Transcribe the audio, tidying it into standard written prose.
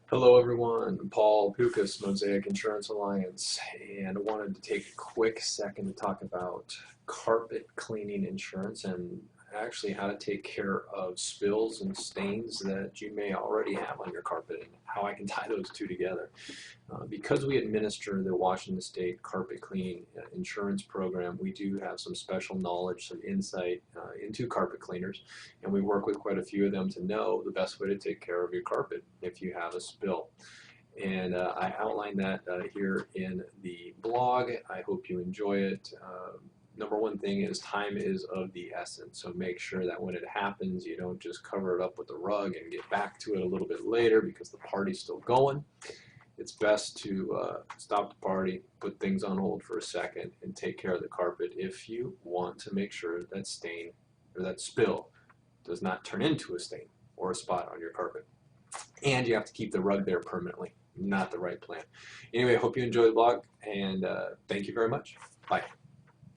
Hello everyone, Paul Pukis, Mosaic Insurance Alliance, and I wanted to take a quick second to talk about carpet cleaning insurance and actually how to take care of spills and stains that you may already have on your carpet and how I can tie those two together. Because we administer the Washington State Carpet Cleaning Insurance Program, we do have some special knowledge, some insight into carpet cleaners, and we work with quite a few of them to know the best way to take care of your carpet if you have a spill. And I outline that here in the blog. I hope you enjoy it. Number one thing is time is of the essence, so make sure that when it happens you don't just cover it up with the rug and get back to it a little bit later because the party's still going. It's best to stop the party, put things on hold for a second, and take care of the carpet if you want to make sure that stain or that spill does not turn into a stain or a spot on your carpet. And you have to keep the rug there permanently, not the right plan. Anyway, I hope you enjoy the blog, and thank you very much. Bye.